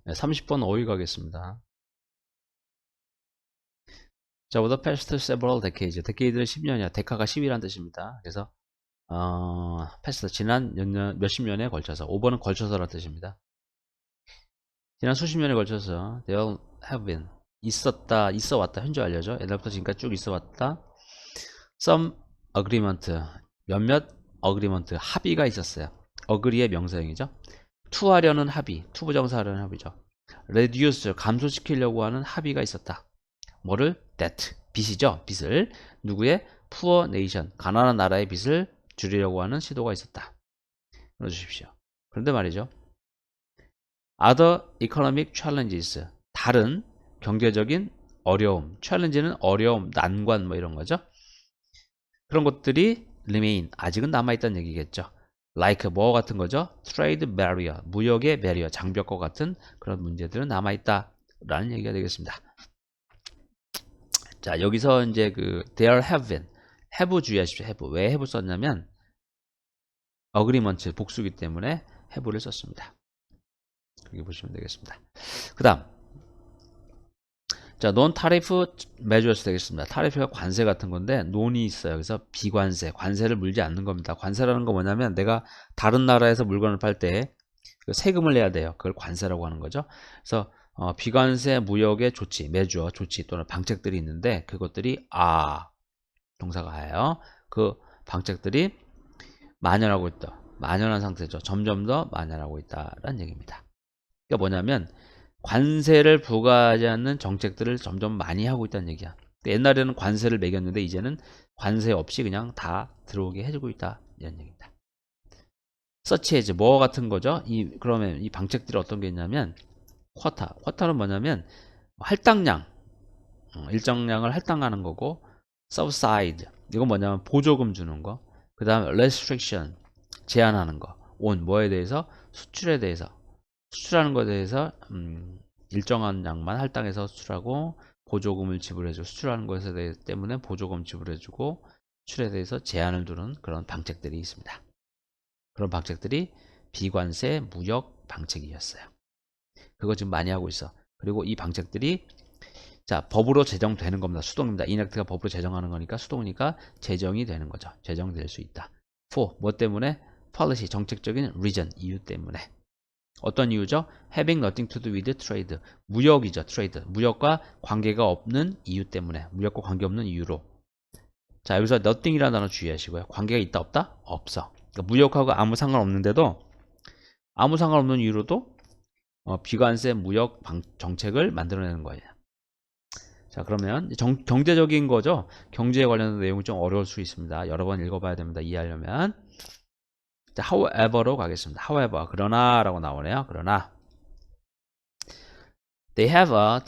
네, 30번 5위 가겠습니다. 자, over the past several decades. decade는 10년이야. 데카가 10이란 뜻입니다. 그래서 past 지난 몇십 년에 걸쳐서, over는 걸쳐서란 뜻입니다. 지난 수십 년에 걸쳐서 there have been 있었다, 있어 왔다, 현재 알려져. 옛날부터 지금까지 쭉 있어 왔다. some agreement 몇몇 agreement 합의가 있었어요. agree의 명사형이죠. to 하려는 합의, to 부정사 하려는 합의죠. reduce 감소시키려고 하는 합의가 있었다. 뭐를? debt 빚이죠. 빚을 누구의? poor nation 가난한 나라의 빚을 줄이려고 하는 시도가 있었다. 넣어주십시오. 그런데 말이죠. other economic challenges 다른 경제적인 어려움, challenge는 어려움, 난관 뭐 이런 거죠. 그런 것들이 remain 아직은 남아있다는 얘기겠죠. like 뭐 같은 거죠? trade barrier 무역의 barrier 장벽과 같은 그런 문제들은 남아있다 라는 얘기가 되겠습니다. 자, 여기서 이제 there have been have 주의하십시오. have 왜 have 썼냐면 agreement 복수기 때문에 have를 썼습니다. 그렇게 보시면 되겠습니다. 그 다음 자, non tariff measures 되겠습니다. 타리프가 관세 같은 건데 논이 있어요. 그래서 비관세, 관세를 물지 않는 겁니다. 관세라는 거 뭐냐면 내가 다른 나라에서 물건을 팔 때 세금을 내야 돼요. 그걸 관세라고 하는 거죠. 그래서 비관세 무역의 조치, measure, 조치 또는 방책들이 있는데 그것들이 동사가 아예요. 그 방책들이 만연하고 있다. 만연한 상태죠. 점점 더 만연하고 있다라는 얘기입니다. 그러니까 뭐냐면 관세를 부과하지 않는 정책들을 점점 많이 하고 있다는 얘기야. 옛날에는 관세를 매겼는데 이제는 관세 없이 그냥 다 들어오게 해주고 있다 이런 얘기입니다. such as 뭐 같은 거죠? 그러면 이 방책들이 어떤 게 있냐면 쿼타는 뭐냐면 할당량 일정량을 할당하는 거고 subside 이건 뭐냐면 보조금 주는 거. 그 다음에 restriction 제한하는 거. on 뭐에 대해서 수출에 대해서 수출하는 것에 대해서 일정한 양만 할당해서 수출하고 보조금을 지불해주고 수출하는 것에 때문에 보조금 지불해주고 수출에 대해서 제한을 두는 그런 방책들이 있습니다. 그런 방책들이 비관세 무역 방책이었어요. 그거 지금 많이 하고 있어. 그리고 이 방책들이 자 법으로 제정되는 겁니다. 수동입니다. 이넥트가 법으로 제정하는 거니까 수동이니까 제정이 되는 거죠. 제정될 수 있다. for 뭐 때문에? policy 정책적인 reason 이유 때문에. 어떤 이유죠? having nothing to do with trade. 무역이죠. trade. 무역과 관계가 없는 이유 때문에. 무역과 관계없는 이유로. 자, 여기서 nothing이라는 단어 주의하시고요. 관계가 있다 없다? 없어. 그러니까 무역하고 아무 상관없는데도 아무 상관없는 이유로도 비관세 무역 정책을 만들어내는 거예요. 자, 그러면 경제적인 거죠. 경제에 관련된 내용이 좀 어려울 수 있습니다. 여러 번 읽어봐야 됩니다. 이해하려면. 자, however로 가겠습니다. however, 그러나 라고 나오네요. 그러나 they have a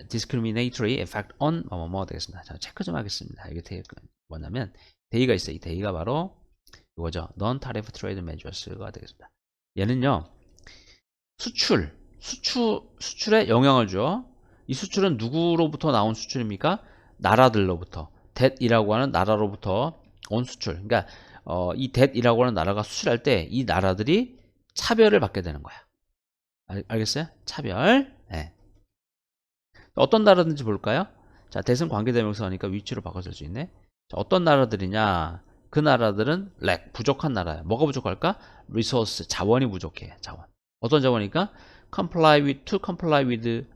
discriminatory effect on 뭐뭐 되겠습니다. 자, 체크 좀 하겠습니다. 이게 뭐냐면 they가 있어요. 이 they가 바로 이거죠. non-tariff trade measures가 되겠습니다. 얘는요. 수출에 영향을 줘. 이 수출은 누구로부터 나온 수출입니까? 나라들로부터. that이라고 하는 나라로부터 온 수출. 그러니까 이 that이라고 하는 나라가 수출할 때 이 나라들이 차별을 받게 되는 거야. 알겠어요? 차별. 네. 어떤 나라든지 볼까요? 자, that은 관계대명사니까 위치로 바꿔 쓸 수 있네. 자, 어떤 나라들이냐? 그 나라들은 부족한 나라야. 뭐가 부족할까? resource, 자원이 부족해. 자원. 어떤 자원이니까? to comply with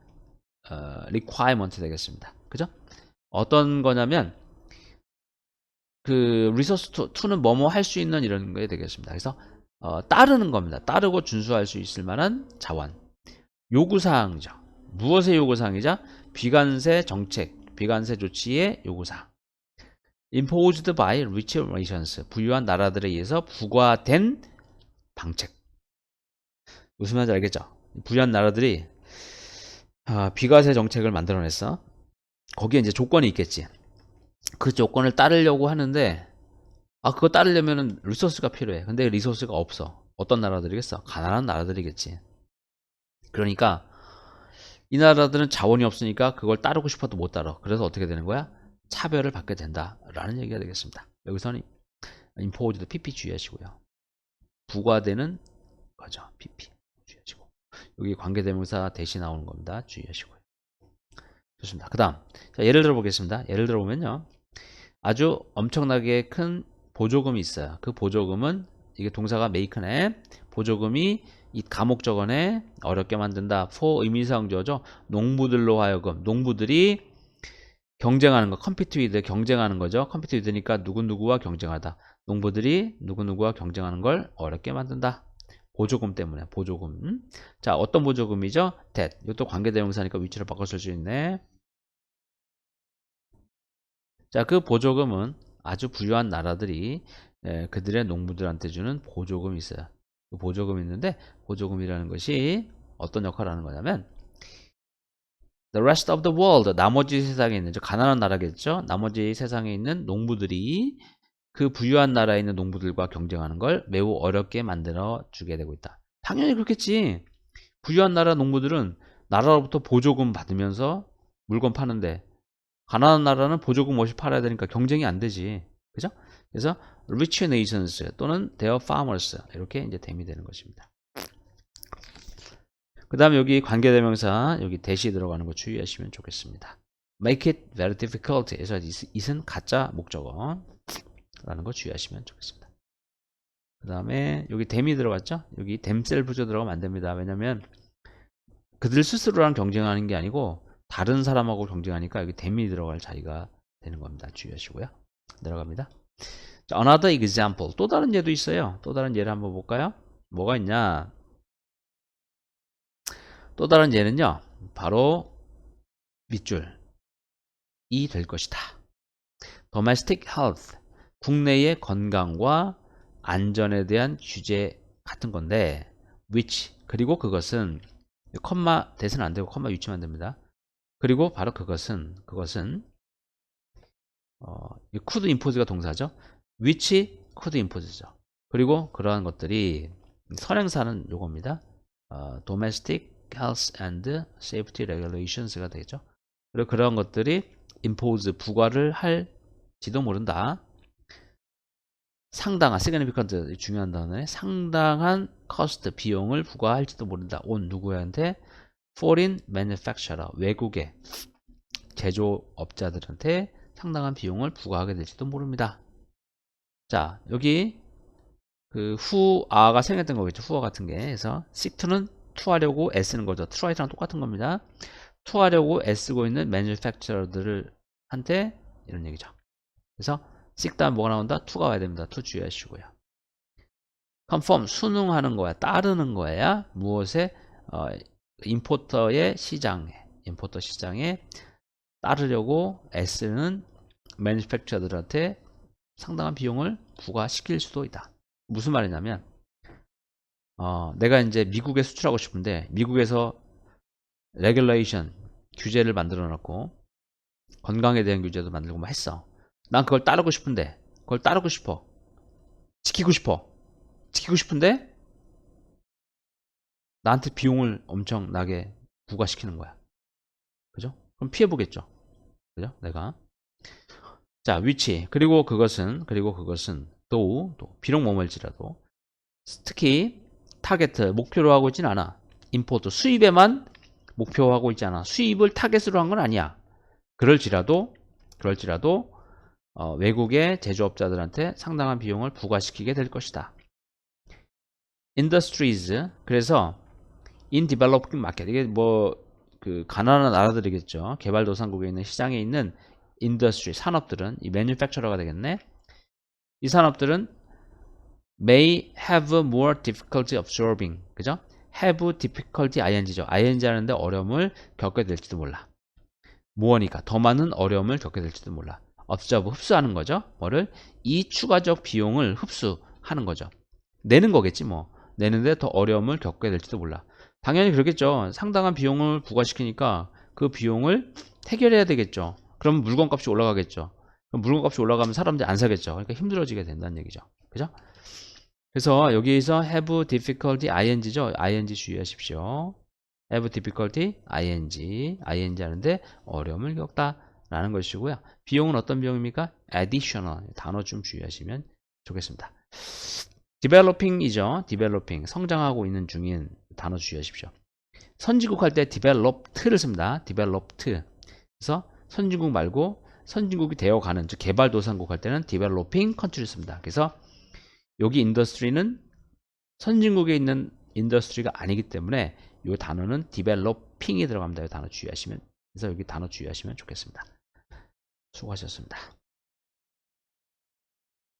requirement 되겠습니다. 그죠? 어떤 거냐면 resource to는 뭐뭐 할 수 있는 이런 거에 되겠습니다. 그래서 따르는 겁니다. 따르고 준수할 수 있을 만한 자원. 요구사항이죠. 무엇의 요구사항이죠? 비관세 정책, 비관세 조치의 요구사항. imposed by rich nations, 부유한 나라들에 의해서 부과된 방책. 무슨 말인지 알겠죠? 부유한 나라들이 비과세 정책을 만들어냈어. 거기에 이제 조건이 있겠지. 그 조건을 따르려고 하는데 그거 따르려면은 리소스가 필요해. 근데 리소스가 없어. 어떤 나라들이겠어? 가난한 나라들이겠지. 그러니까 이 나라들은 자원이 없으니까 그걸 따르고 싶어도 못 따라. 그래서 어떻게 되는 거야? 차별을 받게 된다라는 얘기가 되겠습니다. 여기서는 imposed PP 주의하시고요. 부과되는 거죠. PP 주의하시고. 여기 관계대명사 대신 나오는 겁니다. 주의하시고요. 좋습니다. 그 다음 예를 들어 보겠습니다. 예를 들어 보면요, 아주 엄청나게 큰 보조금이 있어요. 그 보조금은 이게 동사가 make네. 보조금이 이 가목적어네 어렵게 만든다. for 의미사항조죠. 농부들로 하여금, 농부들이 경쟁하는 거, compete with, 경쟁하는 거죠. compete with니까 누구누구와 경쟁하다. 농부들이 누구누구와 경쟁하는 걸 어렵게 만든다. 보조금 때문에, 보조금. 자, 어떤 보조금이죠? that. 이것도 관계대명사니까 위치를 바꿔 쓸 수 있네. 자, 그 보조금은 아주 부유한 나라들이 그들의 농부들한테 주는 보조금이 있어요. 그 보조금이 있는데, 보조금이라는 것이 어떤 역할을 하는 거냐면, the rest of the world, 나머지 세상에 있는, 가난한 나라겠죠? 나머지 세상에 있는 농부들이 그 부유한 나라에 있는 농부들과 경쟁하는 걸 매우 어렵게 만들어 주게 되고 있다. 당연히 그렇겠지. 부유한 나라 농부들은 나라로부터 보조금 받으면서 물건 파는데, 가난한 나라는 보조금 없이 팔아야 되니까 경쟁이 안 되지. 그죠? 그래서 rich nations 또는 their farmers 이렇게 이제 됨이 되는 것입니다. 그 다음에 여기 관계대명사 여기 대시 들어가는 거 주의하시면 좋겠습니다. make it very difficult 해서 it은 가짜 목적어라는 거 주의하시면 좋겠습니다. 그 다음에 여기 댐이 들어갔죠? 여기 댐셀프조 들어가면 안 됩니다. 왜냐면 그들 스스로랑 경쟁하는 게 아니고 다른 사람하고 경쟁하니까 여기 댐이 들어갈 자리가 되는 겁니다. 주의하시고요. 들어갑니다. 자, another example. 또 다른 예도 있어요. 또 다른 예를 한번 볼까요? 뭐가 있냐? 또 다른 예는요, 바로 밑줄이 될 것이다. domestic health. 국내의 건강과 안전에 대한 규제 같은 건데, which. 그리고 그것은, 컴마 대는 안 되고 컴마 유치면 됩니다. 그리고 바로 그것은 could impose가 동사죠. which could impose죠. 그리고 그러한 것들이 선행사는 요겁니다. domestic health and safety regulations가 되겠죠. 그리고 그러한 것들이 impose 부과를 할지도 모른다. 상당한 significant 중요한 단어에 상당한 cost 비용을 부과할지도 모른다. 온 누구한테? foreign manufacturer 외국의 제조업자들한테 상당한 비용을 부과하게 될지도 모릅니다. 자, 여기 그 who아가 생겼던 거겠죠. who 같은 게. 그래서 seek to는 to하려고 애쓰는 거죠. try랑 똑같은 겁니다. to하려고 애쓰고 있는 manufacturer들을 한테 이런 얘기죠. 그래서 seek 다음 뭐가 나온다? to가 와야 됩니다. to 주의하시고요. conform 순응하는 거야. 따르는 거야. 무엇에? 임포터의 시장에, 임포터 시장에 따르려고 애쓰는 매니팩처러들한테 상당한 비용을 부과시킬 수도 있다. 무슨 말이냐면 내가 이제 미국에 수출하고 싶은데 미국에서 레귤레이션 규제를 만들어 놨고 건강에 대한 규제도 만들고 막 했어. 난 그걸 따르고 싶은데 그걸 따르고 싶어. 지키고 싶은데 나한테 비용을 엄청나게 부과시키는 거야. 그죠? 그럼 피해보겠죠. 그죠? 내가. 자, 위치. 그리고 그것은 또, 비록 뭐뭐일지라도 특히 타겟, 목표로 하고 있진 않아. 임포트, 수입에만 목표하고 있지 않아. 수입을 타겟으로 한 건 아니야. 그럴지라도, 외국의 제조업자들한테 상당한 비용을 부과시키게 될 것이다. industries. 그래서 in developing market. 이게 그 가난한 나라들이겠죠. 개발도상국에 있는 시장에 있는 industry, 산업들은 이 manufacturer가 되겠네. 이 산업들은 may have more difficulty absorbing. 그죠? have difficulty ing죠. ing 하는데 어려움을 겪게 될지도 몰라. 무엇이니까 더 많은 어려움을 겪게 될지도 몰라. absorb, 흡수하는 거죠. 뭐를? 이 추가적 비용을 흡수하는 거죠. 내는 거겠지 뭐. 내는데 더 어려움을 겪게 될지도 몰라. 당연히 그렇겠죠. 상당한 비용을 부과시키니까 그 비용을 해결해야 되겠죠. 그럼 물건값이 올라가겠죠. 그럼 물건값이 올라가면 사람들이 안 사겠죠. 그러니까 힘들어지게 된다는 얘기죠. 그죠? 그래서 여기에서 have difficulty ing죠. ing 주의하십시오. have difficulty ing 하는데 어려움을 겪다 라는 것이고요. 비용은 어떤 비용입니까? additional 단어 좀 주의하시면 좋겠습니다. developing이죠. developing 성장하고 있는 중인 단어 주의하십시오. 선진국 할 때 developed를 씁니다. developed. 그래서 선진국 말고 선진국이 되어가는, 즉 개발도상국 할 때는 developing country를 씁니다. 그래서 여기 인더스트리는 선진국에 있는 인더스트리가 아니기 때문에 이 단어는 developing이 들어갑니다. 이 단어 주의하시면, 그래서 여기 단어 주의하시면 좋겠습니다. 수고하셨습니다.